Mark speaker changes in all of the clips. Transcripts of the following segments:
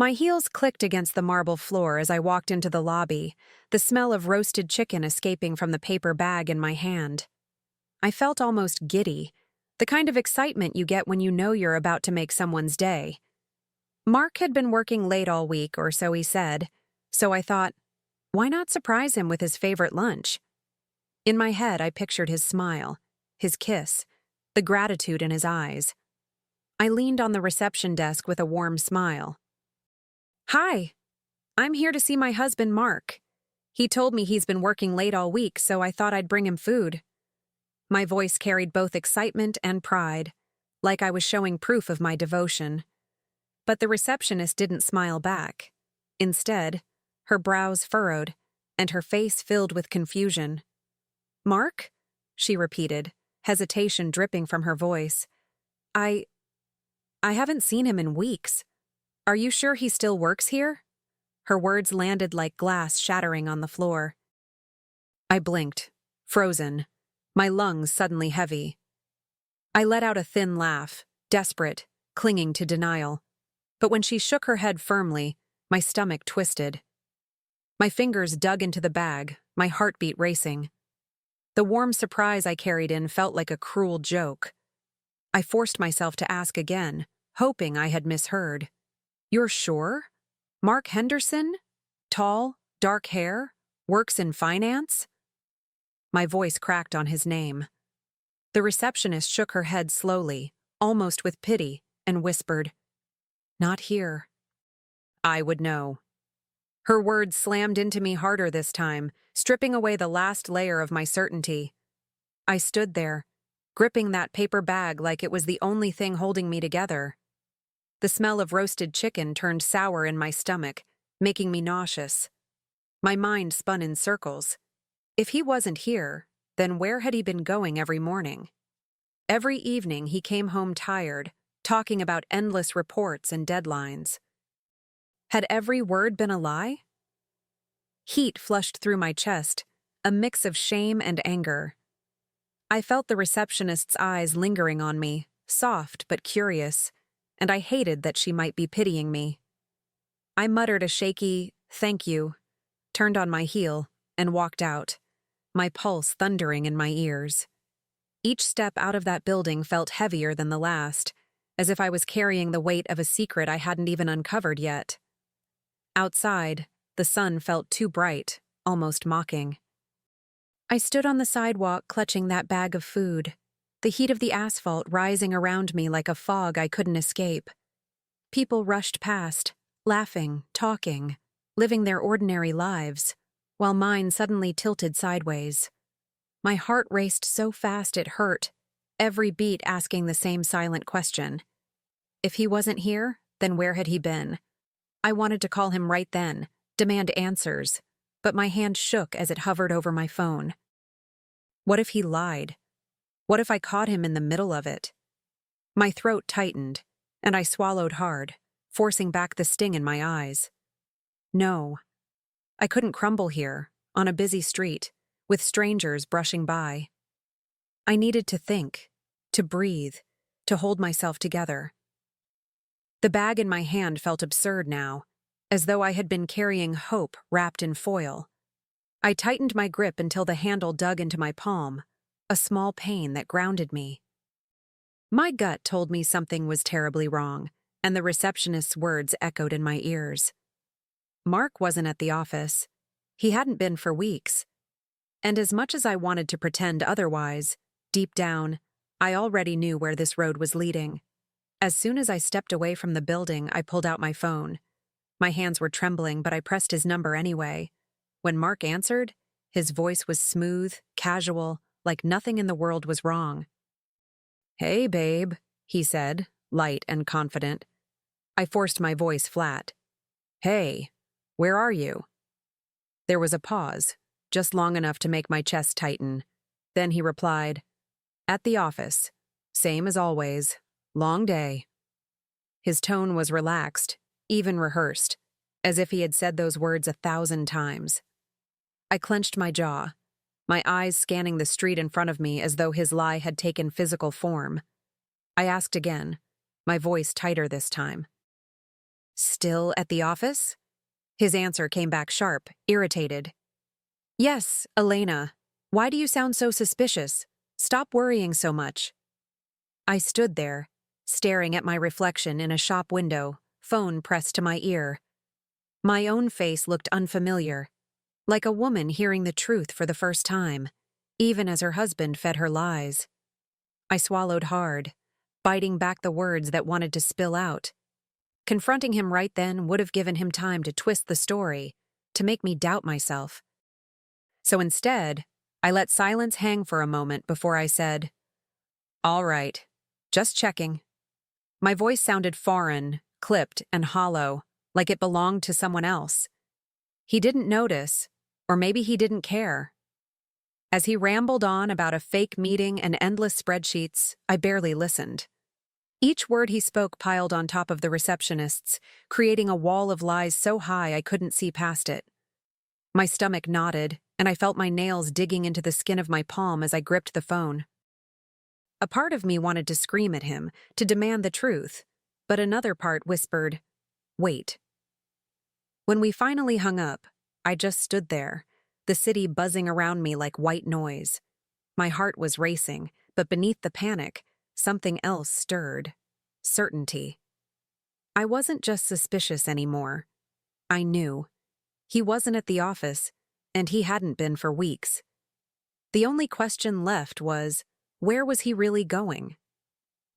Speaker 1: My heels clicked against the marble floor as I walked into the lobby, the smell of roasted chicken escaping from the paper bag in my hand. I felt almost giddy, the kind of excitement you get when you know you're about to make someone's day. Mark had been working late all week, or so he said, so I thought, why not surprise him with his favorite lunch? In my head, I pictured his smile, his kiss, the gratitude in his eyes. I leaned on the reception desk with a warm smile. "Hi, I'm here to see my husband, Mark. He told me he's been working late all week, so I thought I'd bring him food." My voice carried both excitement and pride, like I was showing proof of my devotion. But the receptionist didn't smile back. Instead, her brows furrowed, and her face filled with confusion. "Mark?" she repeated, hesitation dripping from her voice. I haven't seen him in weeks. Are you sure he still works here?" Her words landed like glass shattering on the floor. I blinked, frozen, my lungs suddenly heavy. I let out a thin laugh, desperate, clinging to denial. But when she shook her head firmly, my stomach twisted. My fingers dug into the bag, my heartbeat racing. The warm surprise I carried in felt like a cruel joke. I forced myself to ask again, hoping I had misheard. "You're sure? Mark Henderson? Tall, dark hair, works in finance?" My voice cracked on his name. The receptionist shook her head slowly, almost with pity, and whispered, "Not here." I would know. Her words slammed into me harder this time, stripping away the last layer of my certainty. I stood there, gripping that paper bag like it was the only thing holding me together. The smell of roasted chicken turned sour in my stomach, making me nauseous. My mind spun in circles. If he wasn't here, then where had he been going every morning? Every evening he came home tired, talking about endless reports and deadlines. Had every word been a lie? Heat flushed through my chest, a mix of shame and anger. I felt the receptionist's eyes lingering on me, soft but curious, and I hated that she might be pitying me. I muttered a shaky, "Thank you," turned on my heel, and walked out, my pulse thundering in my ears. Each step out of that building felt heavier than the last, as if I was carrying the weight of a secret I hadn't even uncovered yet. Outside, the sun felt too bright, almost mocking. I stood on the sidewalk clutching that bag of food, the heat of the asphalt rising around me like a fog I couldn't escape. People rushed past, laughing, talking, living their ordinary lives, while mine suddenly tilted sideways. My heart raced so fast it hurt, every beat asking the same silent question. If he wasn't here, then where had he been? I wanted to call him right then, demand answers, but my hand shook as it hovered over my phone. What if he lied? What if I caught him in the middle of it? My throat tightened, and I swallowed hard, forcing back the sting in my eyes. No. I couldn't crumble here, on a busy street, with strangers brushing by. I needed to think, to breathe, to hold myself together. The bag in my hand felt absurd now, as though I had been carrying hope wrapped in foil. I tightened my grip until the handle dug into my palm, a small pain that grounded me. My gut told me something was terribly wrong, and the receptionist's words echoed in my ears. Mark wasn't at the office. He hadn't been for weeks. And as much as I wanted to pretend otherwise, deep down, I already knew where this road was leading. As soon as I stepped away from the building, I pulled out my phone. My hands were trembling, but I pressed his number anyway. When Mark answered, his voice was smooth, casual, like nothing in the world was wrong. "Hey, babe," he said, light and confident. I forced my voice flat. "Hey, where are you?" There was a pause, just long enough to make my chest tighten. Then he replied, "At the office. Same as always. Long day." His tone was relaxed, even rehearsed, as if he had said those words 1,000 times. I clenched my jaw, my eyes scanning the street in front of me as though his lie had taken physical form. I asked again, my voice tighter this time. Still at the office? His answer came back sharp, irritated. Yes, Elena. Why do you sound so suspicious? Stop worrying so much. I stood there, staring at my reflection in a shop window, phone pressed to my ear. My own face looked unfamiliar, like a woman hearing the truth for the first time, even as her husband fed her lies. I swallowed hard, biting back the words that wanted to spill out. Confronting him right then would have given him time to twist the story, to make me doubt myself. So instead, I let silence hang for a moment before I said, "All right, just checking." My voice sounded foreign, clipped, and hollow, like it belonged to someone else. He didn't notice, or maybe he didn't care. As he rambled on about a fake meeting and endless spreadsheets, I barely listened. Each word he spoke piled on top of the receptionist's, creating a wall of lies so high I couldn't see past it. My stomach knotted, and I felt my nails digging into the skin of my palm as I gripped the phone. A part of me wanted to scream at him, to demand the truth, but another part whispered, "Wait." When we finally hung up, I just stood there, the city buzzing around me like white noise. My heart was racing, but beneath the panic, something else stirred. Certainty. I wasn't just suspicious anymore. I knew. He wasn't at the office, and he hadn't been for weeks. The only question left was, where was he really going?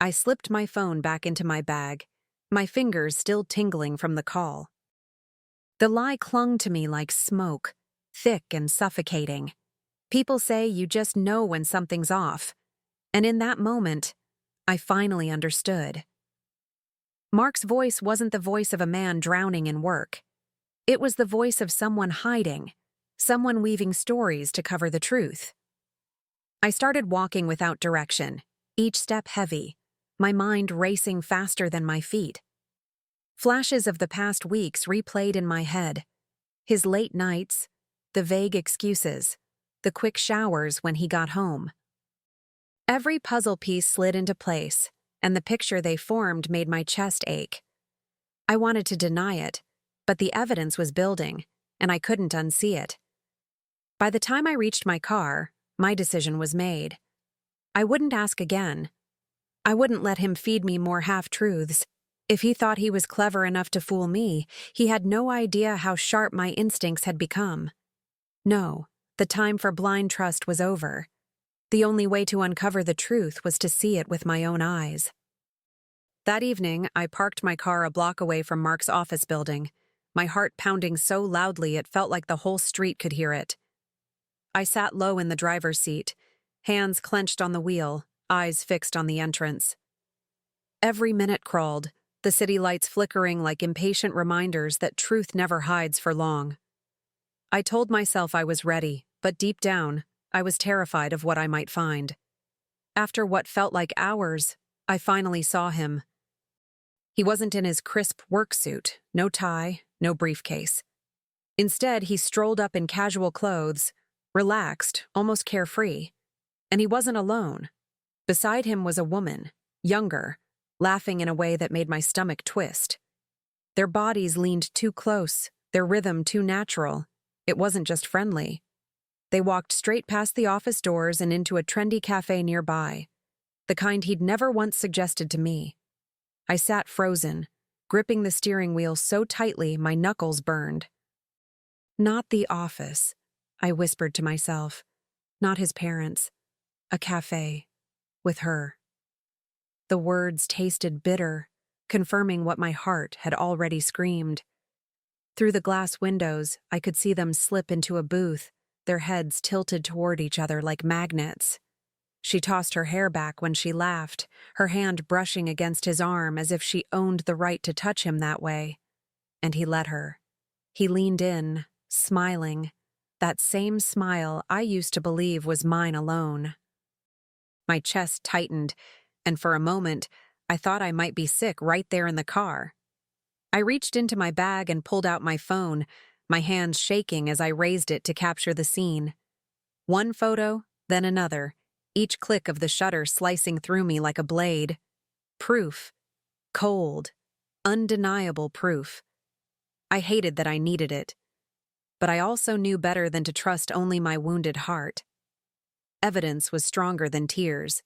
Speaker 1: I slipped my phone back into my bag, my fingers still tingling from the call. The lie clung to me like smoke, thick and suffocating. People say you just know when something's off, and in that moment, I finally understood. Mark's voice wasn't the voice of a man drowning in work. It was the voice of someone hiding, someone weaving stories to cover the truth. I started walking without direction, each step heavy, my mind racing faster than my feet. Flashes of the past weeks replayed in my head. His late nights, the vague excuses, the quick showers when he got home. Every puzzle piece slid into place, and the picture they formed made my chest ache. I wanted to deny it, but the evidence was building, and I couldn't unsee it. By the time I reached my car, my decision was made. I wouldn't ask again. I wouldn't let him feed me more half-truths. If he thought he was clever enough to fool me, he had no idea how sharp my instincts had become. No, the time for blind trust was over. The only way to uncover the truth was to see it with my own eyes. That evening, I parked my car a block away from Mark's office building, my heart pounding so loudly it felt like the whole street could hear it. I sat low in the driver's seat, hands clenched on the wheel, eyes fixed on the entrance. Every minute crawled, the city lights flickering like impatient reminders that truth never hides for long. I told myself I was ready, but deep down, I was terrified of what I might find. After what felt like hours, I finally saw him. He wasn't in his crisp work suit, no tie, no briefcase. Instead, he strolled up in casual clothes, relaxed, almost carefree. And he wasn't alone. Beside him was a woman, younger, laughing in a way that made my stomach twist. Their bodies leaned too close, their rhythm too natural. It wasn't just friendly. They walked straight past the office doors and into a trendy cafe nearby, the kind he'd never once suggested to me. I sat frozen, gripping the steering wheel so tightly my knuckles burned. Not the office, I whispered to myself. Not his parents. A cafe. With her. The words tasted bitter, confirming what my heart had already screamed. Through the glass windows, I could see them slip into a booth, their heads tilted toward each other like magnets. She tossed her hair back when she laughed, her hand brushing against his arm as if she owned the right to touch him that way. And he let her. He leaned in, smiling, that same smile I used to believe was mine alone. My chest tightened, and for a moment, I thought I might be sick right there in the car. I reached into my bag and pulled out my phone, my hands shaking as I raised it to capture the scene. One photo, then another, each click of the shutter slicing through me like a blade. Proof. Cold. Undeniable proof. I hated that I needed it, but I also knew better than to trust only my wounded heart. Evidence was stronger than tears.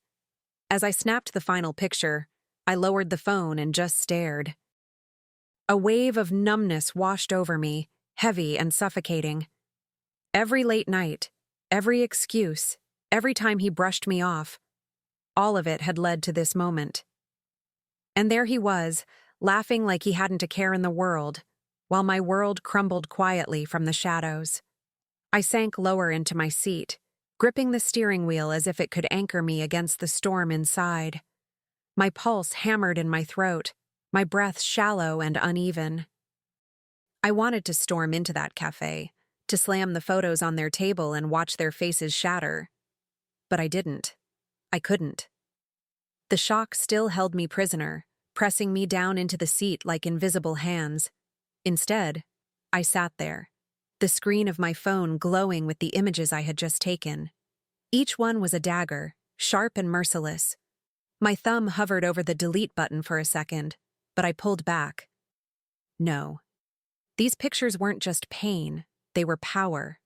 Speaker 1: As I snapped the final picture, I lowered the phone and just stared. A wave of numbness washed over me, heavy and suffocating. Every late night, every excuse, every time he brushed me off, all of it had led to this moment. And there he was, laughing like he hadn't a care in the world, while my world crumbled quietly from the shadows. I sank lower into my seat, gripping the steering wheel as if it could anchor me against the storm inside. My pulse hammered in my throat, my breath shallow and uneven. I wanted to storm into that cafe, to slam the photos on their table and watch their faces shatter. But I didn't. I couldn't. The shock still held me prisoner, pressing me down into the seat like invisible hands. Instead, I sat there, the screen of my phone glowing with the images I had just taken. Each one was a dagger, sharp and merciless. My thumb hovered over the delete button for a second, but I pulled back. No. These pictures weren't just pain, they were power.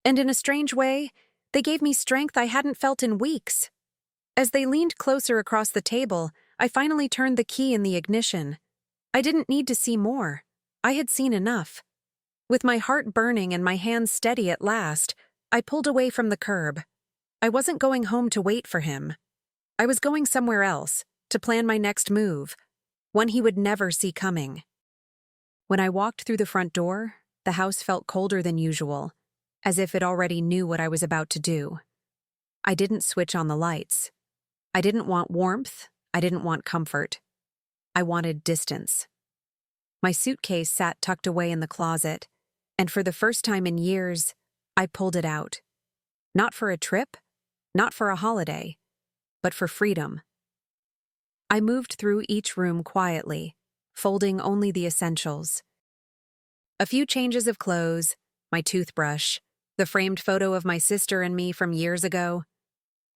Speaker 1: And in a strange way, they gave me strength I hadn't felt in weeks. As they leaned closer across the table, I finally turned the key in the ignition. I didn't need to see more. I had seen enough. With my heart burning and my hands steady at last, I pulled away from the curb. I wasn't going home to wait for him. I was going somewhere else, to plan my next move, one he would never see coming. When I walked through the front door, the house felt colder than usual, as if it already knew what I was about to do. I didn't switch on the lights. I didn't want warmth. I didn't want comfort. I wanted distance. My suitcase sat tucked away in the closet, and for the first time in years, I pulled it out. Not for a trip, not for a holiday, but for freedom. I moved through each room quietly, folding only the essentials. A few changes of clothes, my toothbrush, the framed photo of my sister and me from years ago.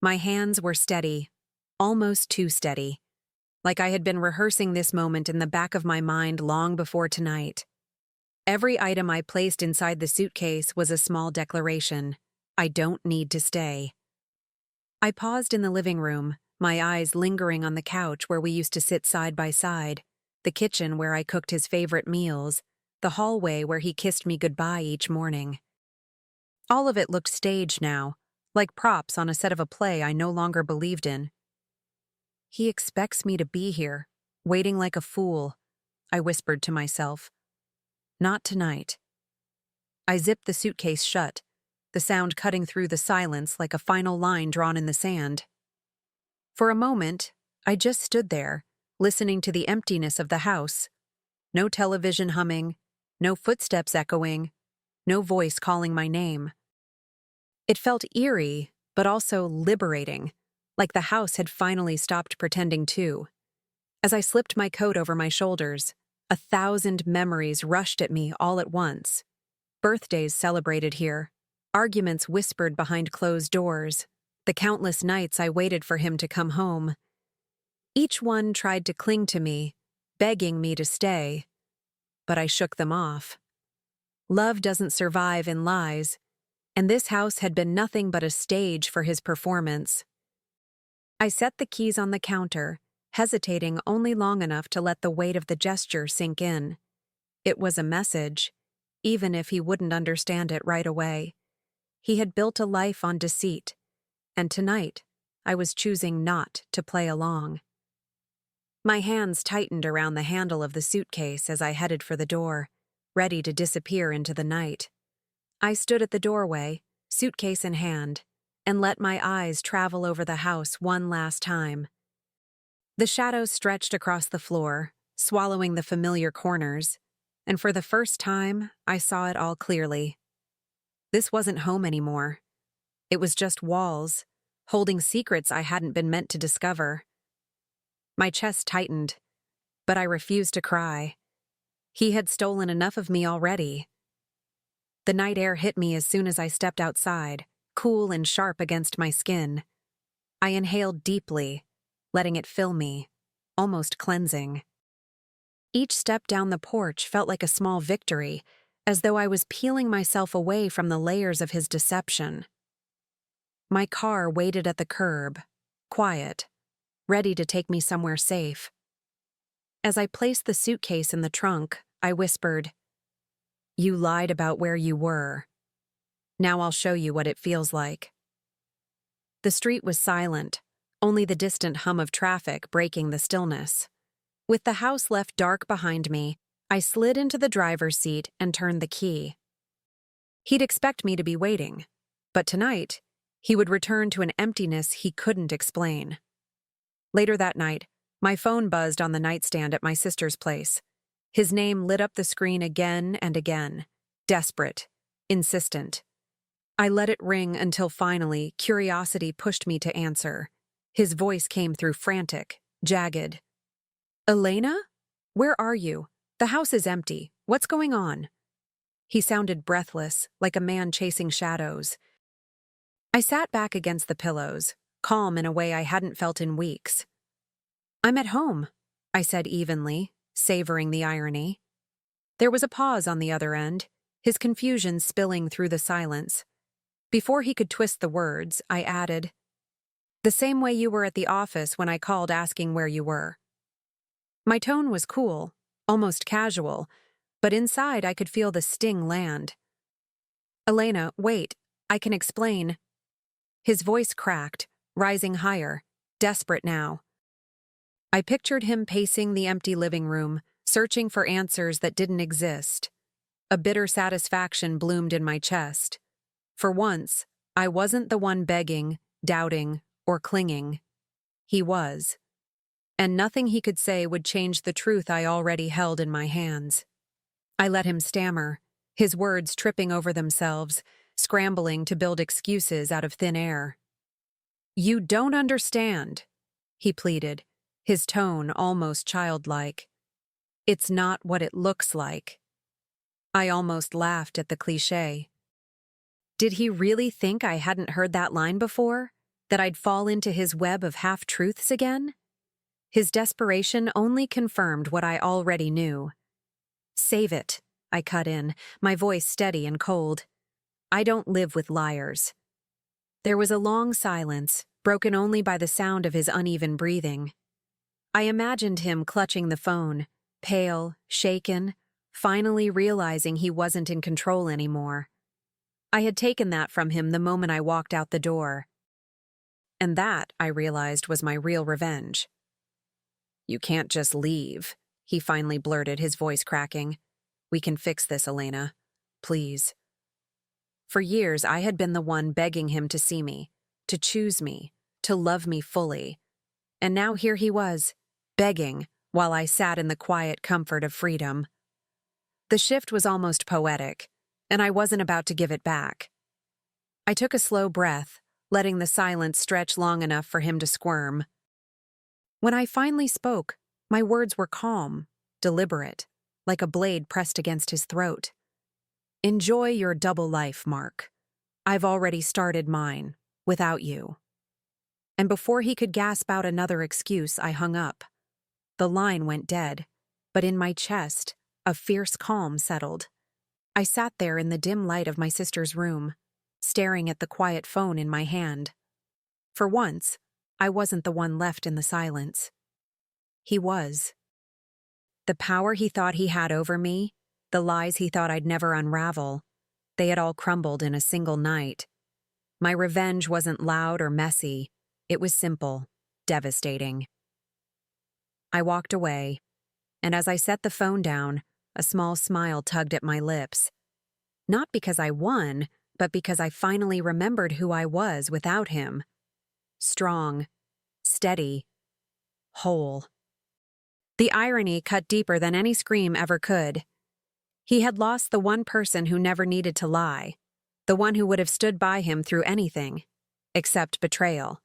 Speaker 1: My hands were steady, almost too steady, like I had been rehearsing this moment in the back of my mind long before tonight. Every item I placed inside the suitcase was a small declaration. I don't need to stay. I paused in the living room, my eyes lingering on the couch where we used to sit side by side, the kitchen where I cooked his favorite meals, the hallway where he kissed me goodbye each morning. All of it looked staged now, like props on a set of a play I no longer believed in. He expects me to be here, waiting like a fool, I whispered to myself. Not tonight. I zipped the suitcase shut, the sound cutting through the silence like a final line drawn in the sand. For a moment, I just stood there, listening to the emptiness of the house. No television humming, no footsteps echoing, no voice calling my name. It felt eerie, but also liberating, like the house had finally stopped pretending to. As I slipped my coat over my shoulders, 1,000 memories rushed at me all at once. Birthdays celebrated here, arguments whispered behind closed doors, the countless nights I waited for him to come home. Each one tried to cling to me, begging me to stay, but I shook them off. Love doesn't survive in lies, and this house had been nothing but a stage for his performance. I set the keys on the counter, hesitating only long enough to let the weight of the gesture sink in. It was a message, even if he wouldn't understand it right away. He had built a life on deceit, and tonight I was choosing not to play along. My hands tightened around the handle of the suitcase as I headed for the door, ready to disappear into the night. I stood at the doorway, suitcase in hand, and let my eyes travel over the house one last time. The shadows stretched across the floor, swallowing the familiar corners, and for the first time, I saw it all clearly. This wasn't home anymore. It was just walls, holding secrets I hadn't been meant to discover. My chest tightened, but I refused to cry. He had stolen enough of me already. The night air hit me as soon as I stepped outside, cool and sharp against my skin. I inhaled deeply, letting it fill me, almost cleansing. Each step down the porch felt like a small victory, as though I was peeling myself away from the layers of his deception. My car waited at the curb, quiet, ready to take me somewhere safe. As I placed the suitcase in the trunk, I whispered, "You lied about where you were. Now I'll show you what it feels like." The street was silent, only the distant hum of traffic breaking the stillness. With the house left dark behind me, I slid into the driver's seat and turned the key. He'd expect me to be waiting, but tonight, he would return to an emptiness he couldn't explain. Later that night, my phone buzzed on the nightstand at my sister's place. His name lit up the screen again and again, desperate, insistent. I let it ring until finally, curiosity pushed me to answer. His voice came through frantic, jagged. "Elena? Where are you? The house is empty. What's going on?" He sounded breathless, like a man chasing shadows. I sat back against the pillows, calm in a way I hadn't felt in weeks. "I'm at home," I said evenly, savoring the irony. There was a pause on the other end, his confusion spilling through the silence. Before he could twist the words, I added, "The same way you were at the office when I called asking where you were." My tone was cool, almost casual, but inside I could feel the sting land. "Elena, wait, I can explain." His voice cracked, rising higher, desperate now. I pictured him pacing the empty living room, searching for answers that didn't exist. A bitter satisfaction bloomed in my chest. For once, I wasn't the one begging, doubting, or clinging. He was. And nothing he could say would change the truth I already held in my hands. I let him stammer, his words tripping over themselves, scrambling to build excuses out of thin air. "You don't understand," he pleaded, his tone almost childlike. "It's not what it looks like." I almost laughed at the cliché. Did he really think I hadn't heard that line before? That I'd fall into his web of half-truths again? His desperation only confirmed what I already knew. "Save it," I cut in, my voice steady and cold. "I don't live with liars." There was a long silence, broken only by the sound of his uneven breathing. I imagined him clutching the phone, pale, shaken, finally realizing he wasn't in control anymore. I had taken that from him the moment I walked out the door. And that, I realized, was my real revenge. "You can't just leave," he finally blurted, his voice cracking. "We can fix this, Elena. Please." For years, I had been the one begging him to see me, to choose me, to love me fully. And now here he was, begging, while I sat in the quiet comfort of freedom. The shift was almost poetic, and I wasn't about to give it back. I took a slow breath, letting the silence stretch long enough for him to squirm. When I finally spoke, my words were calm, deliberate, like a blade pressed against his throat. "Enjoy your double life, Mark. I've already started mine, without you." And before he could gasp out another excuse, I hung up. The line went dead, but in my chest, a fierce calm settled. I sat there in the dim light of my sister's room, staring at the quiet phone in my hand. For once, I wasn't the one left in the silence. He was. The power he thought he had over me, the lies he thought I'd never unravel, they had all crumbled in a single night. My revenge wasn't loud or messy. It was simple, devastating. I walked away, and as I set the phone down, a small smile tugged at my lips. Not because I won, but because I finally remembered who I was without him. Strong, steady, whole. The irony cut deeper than any scream ever could. He had lost the one person who never needed to lie, the one who would have stood by him through anything, except betrayal.